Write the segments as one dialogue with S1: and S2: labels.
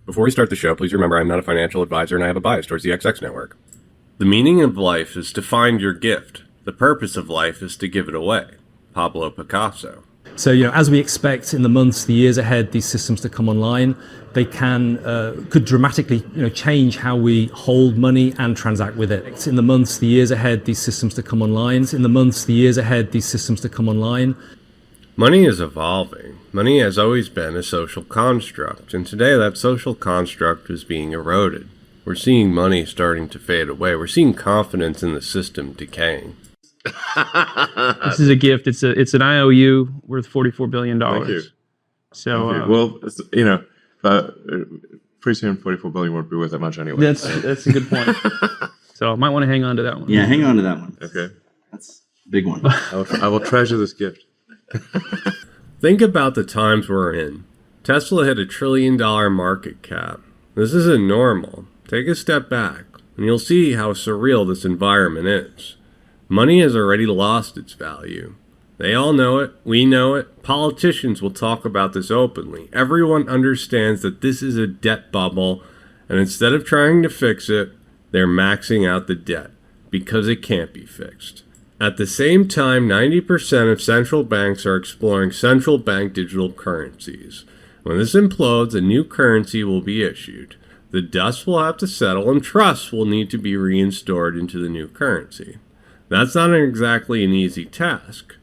S1: Before we start the show, please remember I'm not a financial advisor and I have a bias towards the XX network. The meaning of life is to find your gift. The purpose of life is to give it away. Pablo Picasso.
S2: So, as we expect in the months, the years ahead, these systems to come online, they could dramatically, change how we hold money and transact with it. In the months, the years ahead, these systems to come online.
S1: Money is evolving. Money has always been a social construct, and today that social construct is being eroded. We're seeing money starting to fade away. We're seeing confidence in the system decaying.
S3: This is a gift. It's an IOU worth $44 billion.
S4: Thank you.
S3: So,
S4: Thank you. Well, pretty soon $44 billion won't be worth that much anyway.
S3: That's a good point. So I might want to hang on to that one.
S5: Yeah, hang on to that one.
S4: Okay.
S5: That's a big one.
S4: I will treasure this gift.
S1: Think about the times we're in. Tesla hit $1 trillion market cap. This isn't normal. Take a step back, and you'll see how surreal this environment is. Money has already lost its value. They all know it. We know it. Politicians will talk about this openly. Everyone understands that this is a debt bubble, and instead of trying to fix it, they're maxing out the debt because it can't be fixed. At the same time, 90% of central banks are exploring central bank digital currencies. When this implodes, a new currency will be issued. The dust will have to settle, and trust will need to be reinstored into the new currency. That's not exactly an easy task.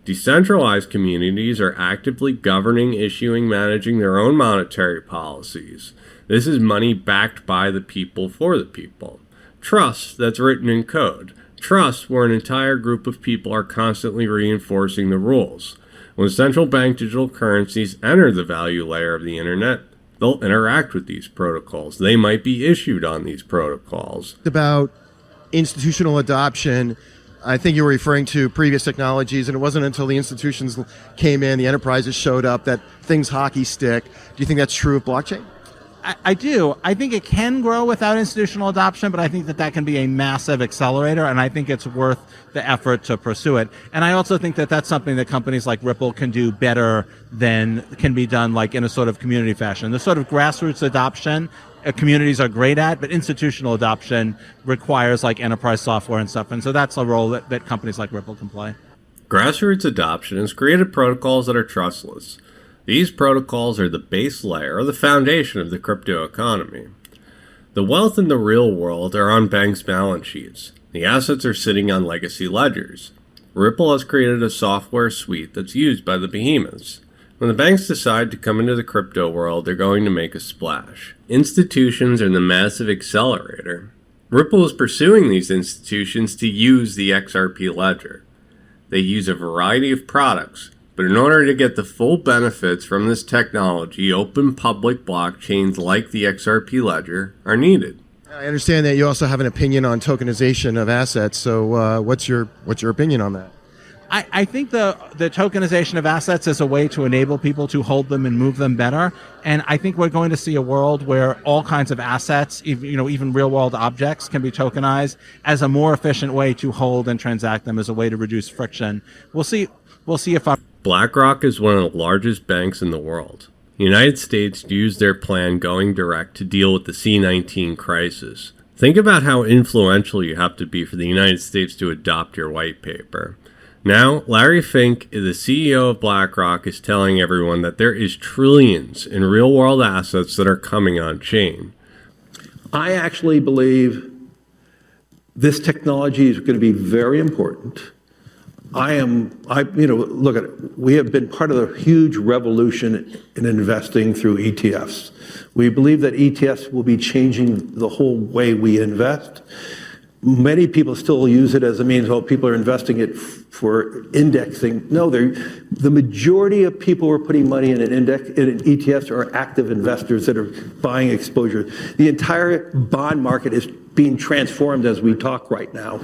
S1: Decentralized communities are actively governing, issuing, managing their own monetary policies. This is money backed by the people for the people. Trust that's written in code. Trust where an entire group of people are constantly reinforcing the rules. When central bank digital currencies enter the value layer of the internet, they'll interact with these protocols. They might be issued on these protocols.
S6: About institutional adoption, I think you were referring to previous technologies, and it wasn't until the institutions came in, the enterprises showed up, that things hockey stick. Do you think that's true of blockchain?
S7: I do. I think it can grow without institutional adoption, but I think that can be a massive accelerator, and I think it's worth the effort to pursue it. And I also think that that's something that companies like Ripple can do better than can be done like in a sort of community fashion. The sort of grassroots adoption communities are great at, but institutional adoption requires like enterprise software and stuff. And so that's a role that companies like Ripple can play.
S1: Grassroots adoption has created protocols that are trustless. These protocols are the base layer or the foundation of the crypto economy. The wealth in the real world are on banks' balance sheets. The assets are sitting on legacy ledgers. Ripple has created a software suite that's used by the behemoths. When the banks decide to come into the crypto world, they're going to make a splash. Institutions are the massive accelerator. Ripple is pursuing these institutions to use the XRP ledger. They use a variety of products, but in order to get the full benefits from this technology, open public blockchains like the XRP ledger are needed.
S6: I understand that you also have an opinion on tokenization of assets. So what's your opinion on that?
S7: I think the tokenization of assets is a way to enable people to hold them and move them better. And I think we're going to see a world where all kinds of assets, even real world objects, can be tokenized as a more efficient way to hold and transact them, as a way to reduce friction. We'll see if
S1: BlackRock is one of the largest banks in the world. The United States used their plan going direct to deal with the C-19 crisis. Think about how influential you have to be for the United States to adopt your white paper. Now, Larry Fink, the CEO of BlackRock, is telling everyone that there is trillions in real-world assets that are coming on chain.
S8: I actually believe this technology is going to be very important. Look at it. We have been part of a huge revolution in investing through ETFs. We believe that ETFs will be changing the whole way we invest. Many people still use it as a means, people are investing it for indexing. No, the majority of people who are putting money in in ETFs are active investors that are buying exposure. The entire bond market is being transformed as we talk right now.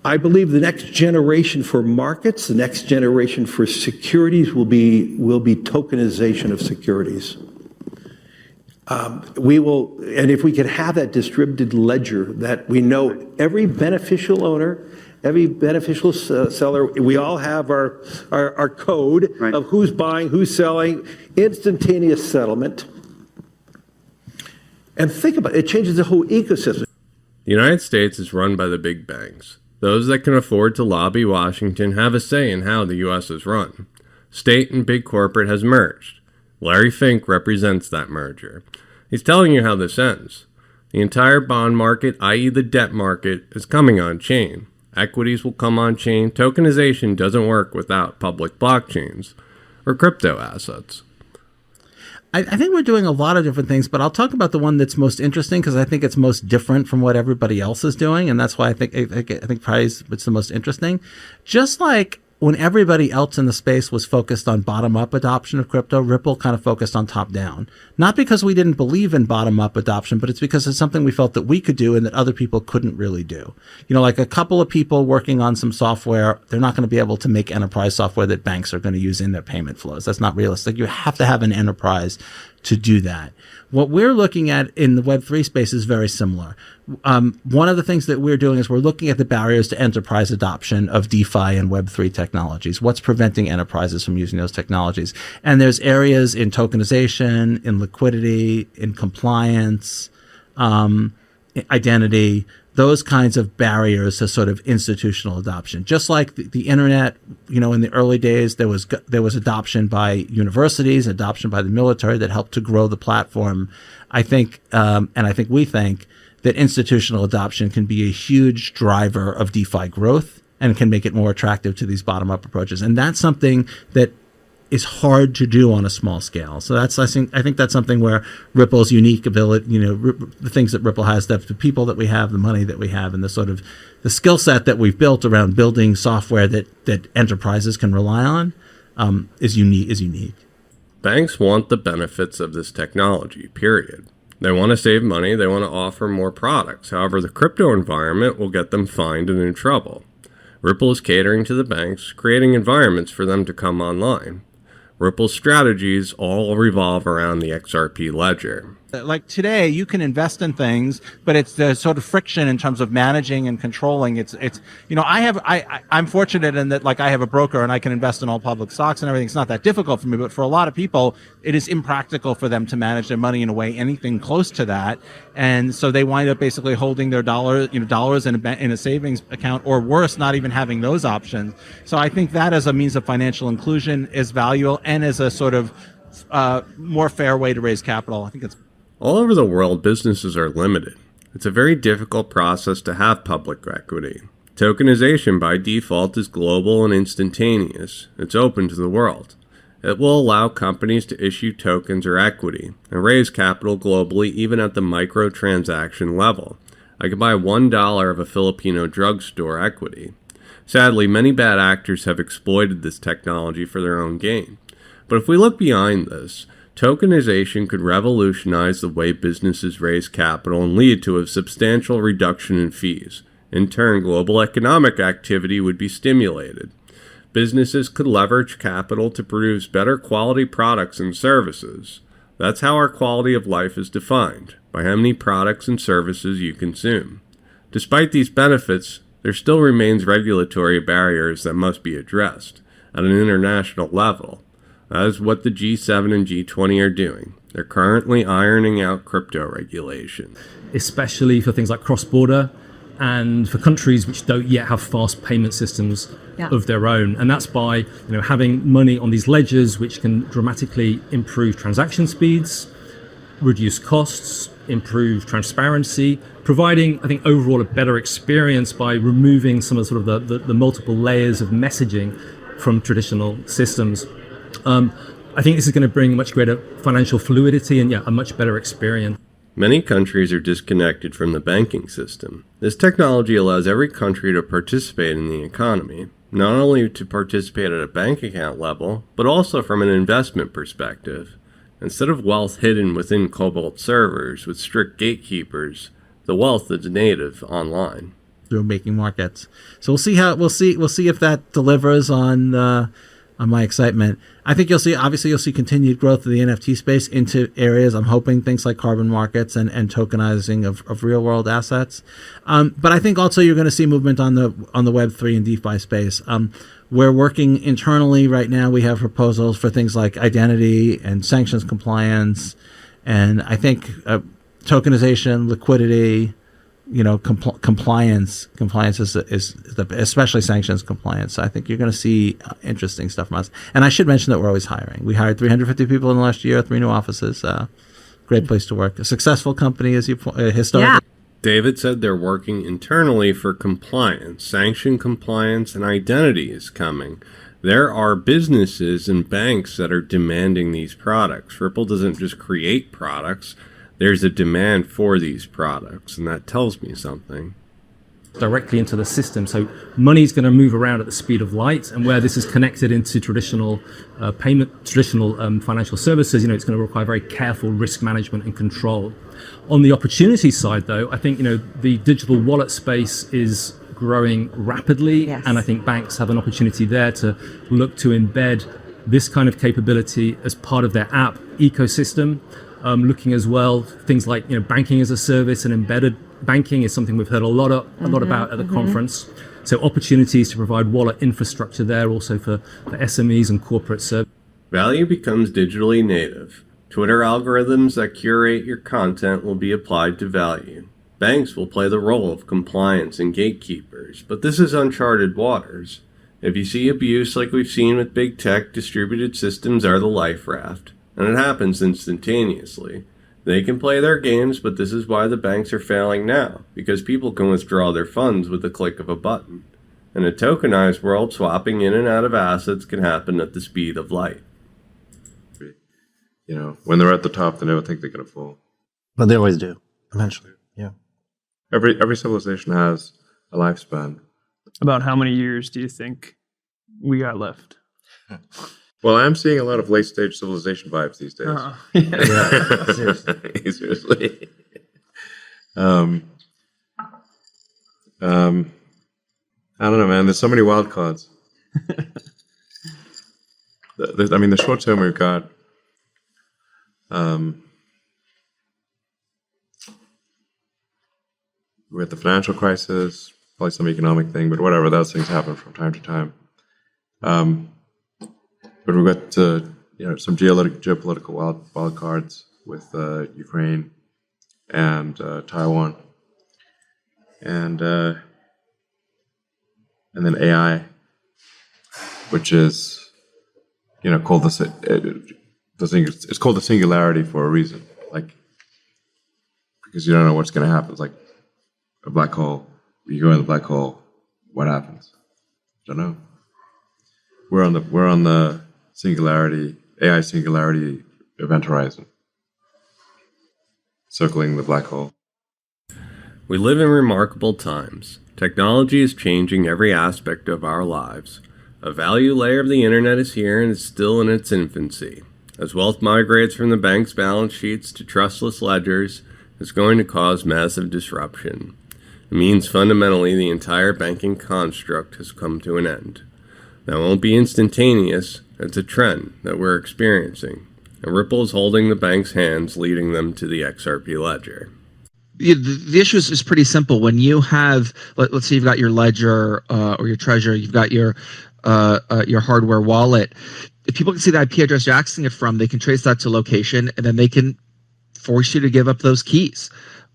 S8: I believe the next generation for markets, the next generation for securities will be tokenization of securities. And if we could have that distributed ledger that we know every beneficial owner, every beneficial seller, we all have our code of who's buying, who's selling, instantaneous settlement. And think about it, it changes the whole ecosystem.
S1: The United States is run by the big banks. Those that can afford to lobby Washington have a say in how the U.S. is run. State and big corporate has merged. Larry Fink represents that merger. He's telling you how this ends. The entire bond market, i.e. the debt market, is coming on chain. Equities will come on chain. Tokenization doesn't work without public blockchains or crypto assets.
S7: I think we're doing a lot of different things, but I'll talk about the one that's most interesting because I think it's most different from what everybody else is doing, and that's why I think probably it's the most interesting. Just like when everybody else in the space was focused on bottom-up adoption of crypto, Ripple kind of focused on top-down. Not because we didn't believe in bottom-up adoption, but it's because it's something we felt that we could do and that other people couldn't really do. You know, like a couple of people working on some software, they're not going to be able to make enterprise software that banks are going to use in their payment flows. That's not realistic. You have to have an enterprise to do that. What we're looking at in the Web3 space is very similar. One of the things that we're doing is we're looking at the barriers to enterprise adoption of DeFi and Web3 technologies. What's preventing enterprises from using those technologies? And there's areas in tokenization, in liquidity, in compliance, identity, those kinds of barriers to sort of institutional adoption. Just like the internet, you know, in the early days, there was adoption by universities, adoption by the military that helped to grow the platform. I think, and I think we think that institutional adoption can be a huge driver of DeFi growth and can make it more attractive to these bottom-up approaches. And that's something that is hard to do on a small scale. So I think that's something where Ripple's unique ability, you know, the things that Ripple has, the people that we have, the money that we have, and the sort of the skill set that we've built around building software that enterprises can rely on, is unique.
S1: Banks want the benefits of this technology, period. They want to save money, they want to offer more products. However, the crypto environment will get them fined and in trouble. Ripple is catering to the banks, creating environments for them to come online. Ripple's strategies all revolve around the XRP ledger.
S7: Like today, you can invest in things, but it's the sort of friction in terms of managing and controlling. It's you know, I'm fortunate in that, like, I have a broker and I can invest in all public stocks and everything. It's not that difficult for me, but for a lot of people, it is impractical for them to manage their money in a way anything close to that. And so they wind up basically holding their dollars in a savings account, or worse, not even having those options. So I think that as a means of financial inclusion is valuable, and as a sort of more fair way to raise capital. I think it's
S1: all over the world, businesses are limited. It's a very difficult process to have public equity. Tokenization by default is global and instantaneous. It's open to the world. It will allow companies to issue tokens or equity and raise capital globally, even at the microtransaction level. I could buy $1 of a Filipino drugstore equity. Sadly, many bad actors have exploited this technology for their own gain. But if we look behind this, tokenization could revolutionize the way businesses raise capital and lead to a substantial reduction in fees. In turn, global economic activity would be stimulated. Businesses could leverage capital to produce better quality products and services. That's how our quality of life is defined, by how many products and services you consume. Despite these benefits, there still remains regulatory barriers that must be addressed at an international level. That is what the G7 and G20 are doing. They're currently ironing out crypto regulation.
S2: Especially for things like cross-border and for countries which don't yet have fast payment systems of their own. And that's by having money on these ledgers which can dramatically improve transaction speeds, reduce costs, improve transparency, providing, I think, overall a better experience by removing some of the multiple layers of messaging from traditional systems. I think this is going to bring much greater financial fluidity and a much better experience.
S1: Many countries are disconnected from the banking system. This technology allows every country to participate in the economy, not only to participate at a bank account level, but also from an investment perspective. Instead of wealth hidden within Cobalt servers with strict gatekeepers, the wealth is native online.
S7: Through making markets. So we'll see if that delivers on my excitement. I think you'll see continued growth of the NFT space into areas, I'm hoping, things like carbon markets and tokenizing of real world assets. But I think also you're going to see movement on the Web3 and DeFi space. We're working internally right now. We have proposals for things like identity and sanctions compliance. And I think tokenization, liquidity, compliance is the, especially sanctions compliance. So I think you're going to see interesting stuff from us. And I should mention that we're always hiring. We hired 350 people in the last year, 3 new offices. Great place to work. A successful company, as you historically.
S9: Yeah.
S1: David said they're working internally for compliance, sanction compliance, and identity is coming. There are businesses and banks that are demanding these products. Ripple doesn't just create products. There's a demand for these products, and that tells me something.
S2: Directly into the system. So money's going to move around at the speed of light, and where this is connected into traditional financial services, it's going to require very careful risk management and control. On the opportunity side, though, I think the digital wallet space is growing rapidly,
S9: Yes.
S2: and I think banks have an opportunity there to look to embed this kind of capability as part of their app ecosystem. Looking as well, things like banking as a service and embedded banking is something we've heard a lot about at the conference. So opportunities to provide wallet infrastructure there also for SMEs and corporate services.
S1: Value becomes digitally native. Twitter algorithms that curate your content will be applied to value. Banks will play the role of compliance and gatekeepers, but this is uncharted waters. If you see abuse like we've seen with big tech, distributed systems are the life raft. And it happens instantaneously. They can play their games, but this is why the banks are failing now, because people can withdraw their funds with the click of a button. In a tokenized world, swapping in and out of assets can happen at the speed of light.
S4: When they're at the top, they never think they're going to fall.
S6: But they always do, eventually. Yeah.
S4: Every civilization has a lifespan.
S3: About how many years do you think we got left?
S4: Well, I'm seeing a lot of late-stage civilization vibes these days.
S6: Yeah, seriously.
S4: Seriously. I don't know, man. There's so many wild cards. The short term we've got. We had the financial crisis, probably some economic thing, but whatever. Those things happen from time to time. But we've got some geopolitical wild cards with Ukraine and Taiwan, and then AI, which is called it's called the singularity for a reason, because you don't know what's going to happen. It's like a black hole. You go in the black hole, what happens? Don't know. We're on the singularity, AI singularity event horizon, circling the black hole.
S1: We live in remarkable times. Technology is changing every aspect of our lives. A value layer of the internet is here and is still in its infancy. As wealth migrates from the bank's balance sheets to trustless ledgers, it's going to cause massive disruption. It means fundamentally the entire banking construct has come to an end. That won't be instantaneous. It's a trend that we're experiencing. And Ripple is holding the bank's hands, leading them to the XRP ledger.
S10: The issue is pretty simple. When you have, let's say you've got your ledger or your treasure, you've got your hardware wallet. If people can see the IP address you're accessing it from, they can trace that to location, and then they can force you to give up those keys.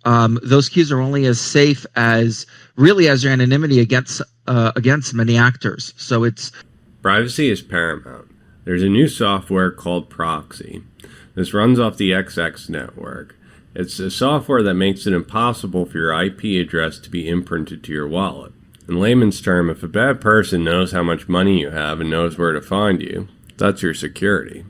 S10: Those keys are only as safe as your anonymity against many actors. So
S1: privacy is paramount. There's a new software called Proxy. This runs off the XX network. It's a software that makes it impossible for your IP address to be imprinted to your wallet. In layman's term, if a bad person knows how much money you have and knows where to find you, that's your security.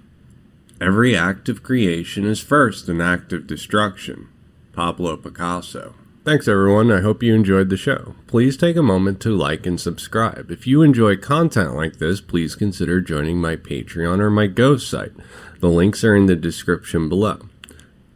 S1: Every act of creation is first an act of destruction. Pablo Picasso. Thanks everyone, I hope you enjoyed the show. Please take a moment to like and subscribe. If you enjoy content like this, please consider joining my Patreon or my Ghost site. The links are in the description below.